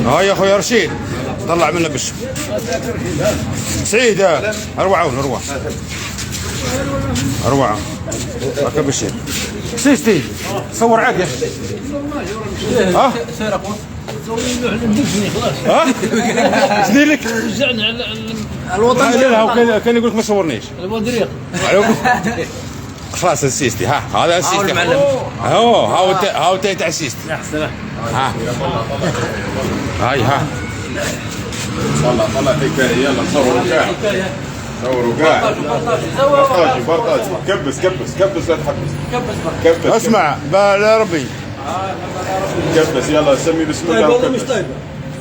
ها يا خويا رشيد طلع منه بش سعيد اروعون اروعه هكا بشير سيستي صور عاد يا اخي ها ها ايش دير لك؟ رجعنا على الوطن. لا كان يقول لك ما صورنيش البودريق خلاص السيستي ها هذا السيستي هاو تاع السيستي ها هاي ها طلع حكايه يلا صوروا كاع بارطاج كبس لا تحبس كبس اسمع يا ربي كبس يلا سمي بسم الله مش طيبه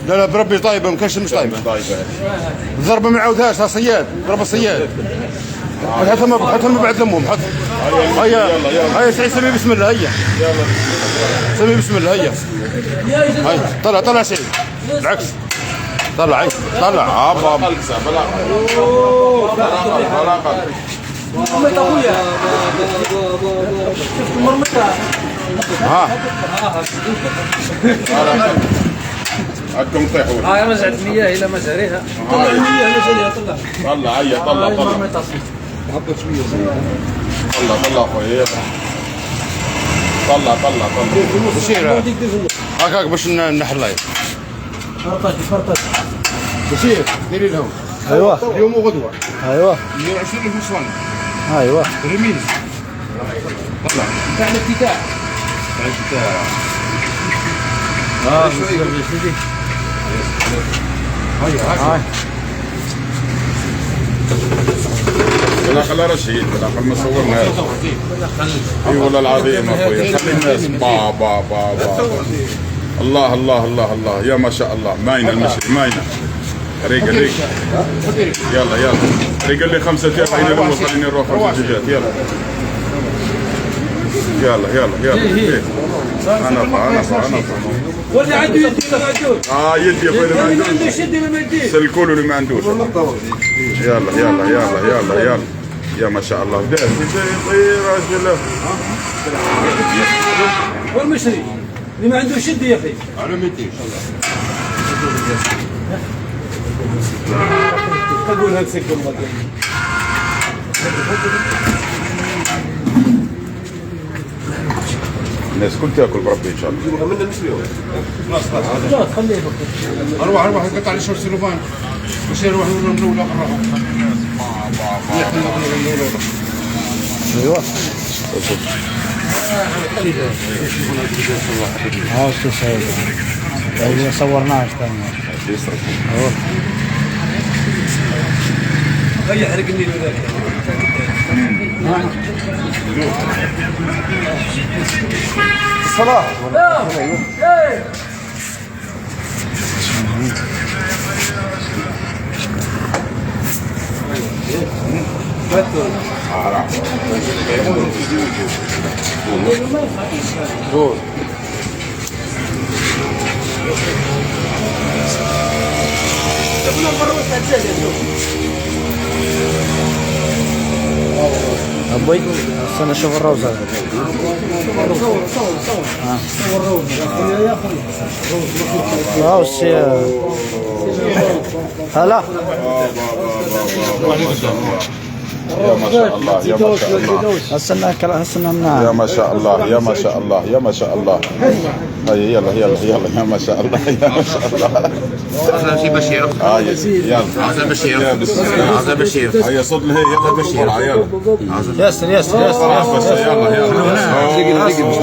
لا بربي طيبه ما كانش مش طيبه الضربه ما عاودهاش صياد ضربه صياد حطها بعد لمهم حط هيا سعيد سمي بسم الله هيا سمي بسم الله هيا طلع سعيد بالعكس طلع هابا عندكم تطيحون رجعت المياه الى مجاريها. طلع هيا طلع هبط شويه طلع خويا طلع بشير هكاك باش نحل فرطاش بشير ديري لهم ايوه اليوم وغدوه 120 نسوان ايوه رميز طلع تاع الافتتاح هاي خلى رشيد ما صورناش اي والله العظيم اخويا خلي الناس با الله يا ما شاء الله ماينه المشري ماينه ريقه يلا ريقه لي 5 دقائق خليني نروح 5 دقائق يلا انا واللي عنده يدي يدي يا اخوي اللي ما عندوش يدي ما يديش سلكوا اللي ما عندوش يلا يا ما شاء الله داس يطير راجل والمشري اللي ما عندوش يدي يا اخي على 200 ان شاء الله تقول هنسكر الناس كل تاكل بربي ان شاء الله خلاص خليه اروح قطع لي شورت سلوفان باش يروح من الاولى ايوه شو سعيد ايوه صورناها ثاني ايوه هيا حرقني ذاك صلاح ابوي استنى اشوف الروزه هلا يا ما شاء الله استنى يا ما شاء الله يا ما شاء الله هيا يلا يا ما شاء الله عاوز شي بشير يلا عاوز بشير هيا صد لهي يلا بشير يلا ياسر يلا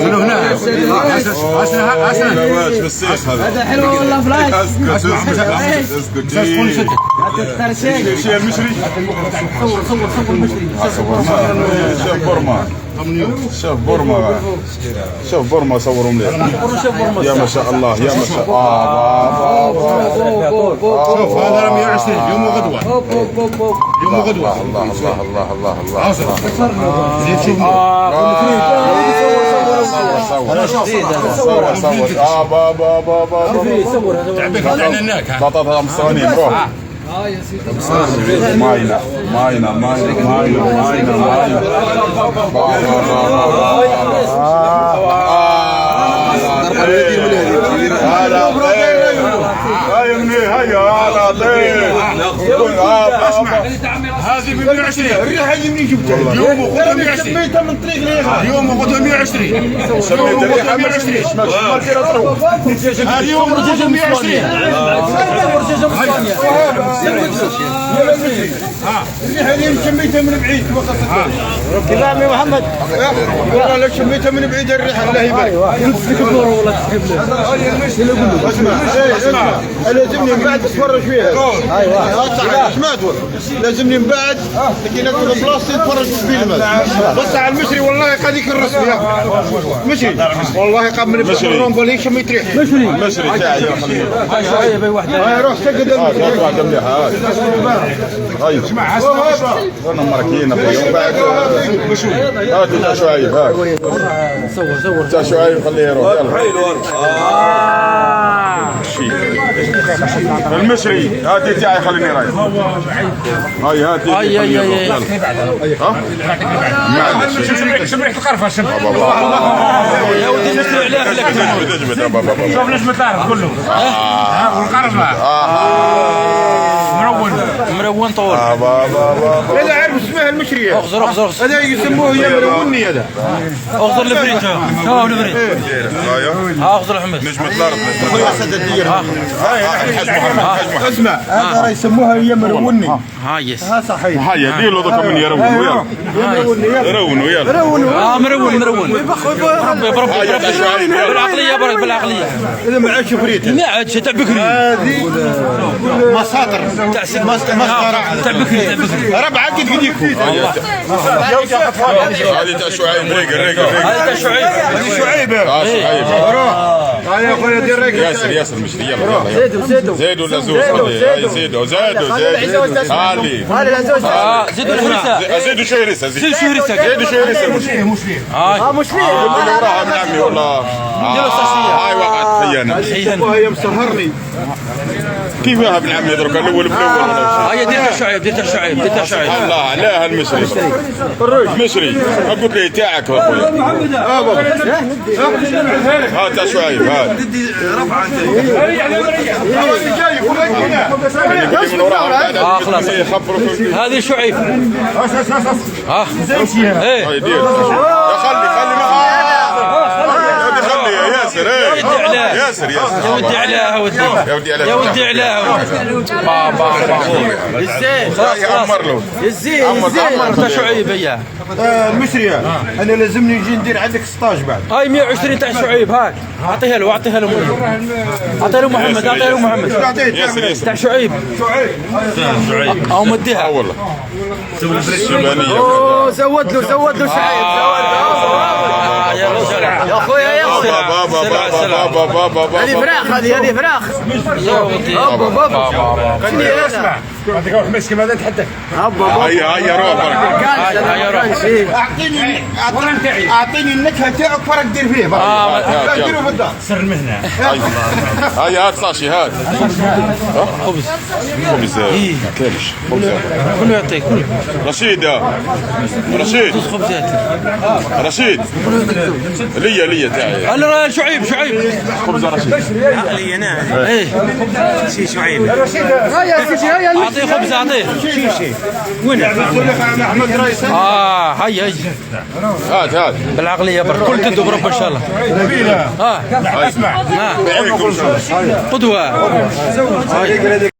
من هنا هذا حلو والله فلاش اسكت شيء المشري صور المشري شوف بورما صوروا مليح يا ما شاء الله شوف هذا 120 يوم وغدوه الله زيد شوف صور تعبك طلعنا هناك بطاطا مصرانين روح ماينة هلا اسمع هذه ب 120 الريحه اللي منين جبتها؟ اليوم وخذها 120 سميتها من طريق ليه؟ اليوم وخذها 120 اليوم وخذها 120 اليوم وخذها 120 الريحه اللي سميتها من بعيد كلام يا محمد. والله لو سميتها من بعيد الريحه الله يبارك. اسمع لازمني من بعد تتفرج فيها. ايوه اسمع لازمني من بعد كي ناكل بلاصتي تتفرج في الفيلم. بص على المشري والله قد يكرس فيها. مشري والله قبل من الفيلم بوليك شميت ريحه. مشري تاعي يا خليل. هاي واحده. هاي روح تقدم. اطلع جنبي هاي اسمع انا مركين ابوي وبعد هات تاع شعيب هات صور تاع شعيب خليه يروح يلا المصري هاتي تاعي خليني رايح هاي هاتي هاي معلش شم ريحه القرفه شم يا ودي المصري علاه لك. شوف ليش متعرف كله والقرفه مرون طول. هذا عارف اسمها المشريه. اغزر هذا يسموه يمروني هذا. اغزر الفريت. ها الفريت. ها اغزر الحمص. نجمة الارض اسمع هذا يسموها يمروني. ها يس. ها صحيح. هيا ديروا ذوك من يرونوا يلا يرونوا يلا مرون. بالعقليه برك بالعقليه. اذا ما عادش فريت. ما عادش تاع بكري. هذه مساطر تاع بكري. ربعه قد يديك. هذه تاع شعيب ريقه هذا تاع شعيب. هذه شعيب. شعيب هاي يا اخويا دير ريقه. ياسر مشري يلا زيد ولا زوز زيدوا زيد الفريسه. زيدوا شوي ريسه زيد شو ريسه. زيدوا شوي ريسه مشري مشري. وراها من عمي والله هاي وقعت خيانه وهي مسهرني. كيف يا ابن عمي يضرب الاول بالاول هيا دير شعيب. الله عليها المصري مصري ابوك لي تاعك يا اخويا هات تاع شعيب هات من وراها خلاص هذه شعيب. هاي دير يا خلي يا ياسر ياسر يا ودي عليها يا ودي عليها عمر له عمر شعيب هي المشريه انا لازمني نجي ندير عندك 16 بعد. هاي 120 تاع شعيب هاك اعطيها له محمد تاع شعيب او مديها والله زود له شعيب يا رجل يا اخويا يا هذه فراخ يا ودي خليني اسمع بعطيك واحد مسكي بعدين تحدث هيا روح اعطيني النكهه تاعك فرق دير فيه ديروا في الدار سر المهنه هيا هات صاشي هات خبز كلش كله يعطيك رشيد ليا تاعي انا شعيب خبز رشيد عقلي نعم ايه شي شعيب هيا اعطيه خبز اعطيه وين احمد رئيس. هيا هات بالعقليه برك كل تدو برب ان شاء الله. اسمع قدوه